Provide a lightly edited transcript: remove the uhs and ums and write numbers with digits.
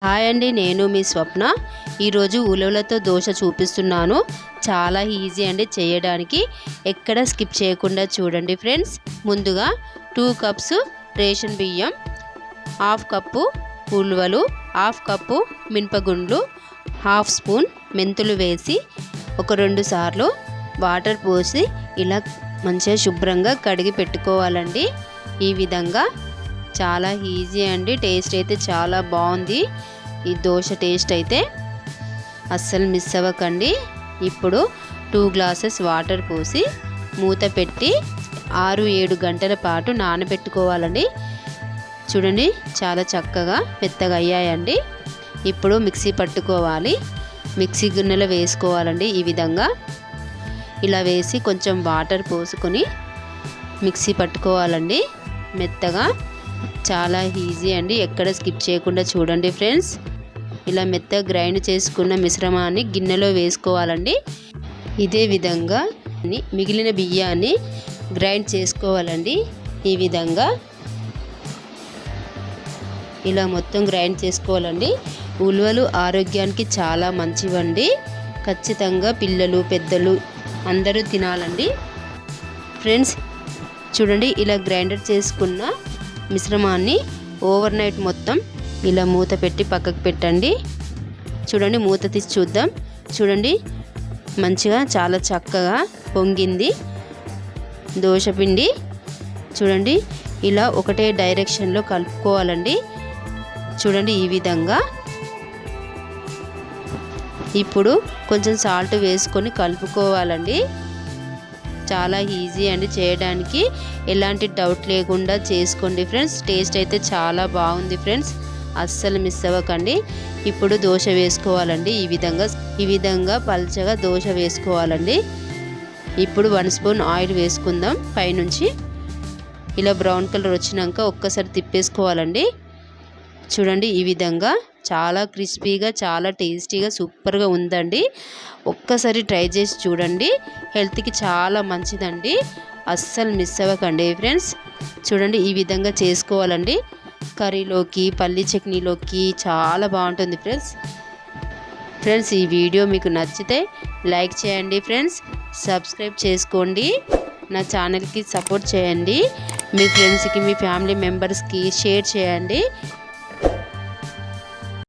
Hi అండి, నేను మీ స్వప్న. ఈరోజు ఉలవలతో దోశ చూపిస్తున్నాను. చాలా ఈజీ అండి చేయడానికి. ఎక్కడ స్కిప్ చేయకుండా చూడండి ఫ్రెండ్స్. ముందుగా 2 కప్స్ రేషన్ బియ్యం, 1/2 కప్పు ఉలవలు, 1/2 కప్పు మినపగుండ్లు, 1/2 స్పూన్ మెంతులు వేసి ఒక 2 సార్లు వాటర్ పోసి ఇలా మంచిగా శుభ్రంగా కడిగి పెట్టుకోవాలండి. ఈ విధంగా చాలా ఈజీ అండి. టేస్ట్ అయితే చాలా బాగుంది. ఈ దోశ టేస్ట్ అయితే అస్సలు మిస్ అవ్వకండి. ఇప్పుడు 2 గ్లాసెస్ వాటర్ పోసి మూత పెట్టి 6-7 గంటల పాటు నానబెట్టుకోవాలండి. చూడండి, చాలా చక్కగా మెత్తగా అయ్యాయండి. ఇప్పుడు మిక్సీ పట్టుకోవాలి. మిక్సీ గిన్నెలో వేసుకోవాలండి. ఈ విధంగా ఇలా వేసి కొంచెం వాటర్ పోసుకొని మిక్సీ పట్టుకోవాలండి మెత్తగా. చాలా ఈజీ అండి, ఎక్కడ స్కిప్ చేయకుండా చూడండి ఫ్రెండ్స్. ఇలా మెత్తగా గ్రైండ్ చేసుకున్న మిశ్రమాన్ని గిన్నెలో వేసుకోవాలండి. ఇదే విధంగా మిగిలిన బియ్యాన్ని గ్రైండ్ చేసుకోవాలండి. ఈ విధంగా ఇలా మొత్తం గ్రైండ్ చేసుకోవాలండి. ఉలవలు ఆరోగ్యానికి చాలా మంచివండి. ఖచ్చితంగా పిల్లలు పెద్దలు అందరూ తినాలండి ఫ్రెండ్స్. చూడండి, ఇలా గ్రైండర్ చేసుకున్న మిశ్రమాన్ని ఓవర్ నైట్ మొత్తం ఇలా మూత పెట్టి పక్కకు పెట్టండి. చూడండి, మూత తీసి చూద్దాం. చూడండి, మంచిగా చాలా చక్కగా పొంగింది దోశ పిండి. చూడండి, ఇలా ఒకటే డైరెక్షన్లో కలుపుకోవాలండి. చూడండి, ఈ విధంగా. ఇప్పుడు కొంచెం సాల్ట్ వేసుకొని కలుపుకోవాలండి. చాలా ఈజీ అండి చేయడానికి. ఎలాంటి డౌట్ లేకుండా చేసుకోండి ఫ్రెండ్స్. టేస్ట్ అయితే చాలా బాగుంది ఫ్రెండ్స్, అస్సలు మిస్ అవ్వకండి. ఇప్పుడు దోశ వేసుకోవాలండి. ఈ విధంగా పల్చగా దోశ వేసుకోవాలండి. ఇప్పుడు 1 స్పూన్ ఆయిల్ వేసుకుందాం పైనుంచి. ఇలా బ్రౌన్ కలర్ వచ్చినాక ఒక్కసారి తిప్పేసుకోవాలండి. చూడండి, ఈ విధంగా చాలా క్రిస్పీగా చాలా టేస్టీగా సూపర్గా ఉందండి. ఒక్కసారి ట్రై చేసి చూడండి. హెల్త్కి చాలా మంచిదండి, అస్సలు మిస్ అవ్వకండి ఫ్రెండ్స్. చూడండి, ఈ విధంగా చేసుకోవాలండి. కర్రీలోకి పల్లి చట్నీలోకి చాలా బాగుంటుంది ఫ్రెండ్స్. ఈ వీడియో మీకు నచ్చితే లైక్ చేయండి ఫ్రెండ్స్. సబ్స్క్రైబ్ చేసుకోండి. నా ఛానల్కి సపోర్ట్ చేయండి. మీ ఫ్రెండ్స్కి మీ ఫ్యామిలీ మెంబర్స్కి షేర్ చేయండి.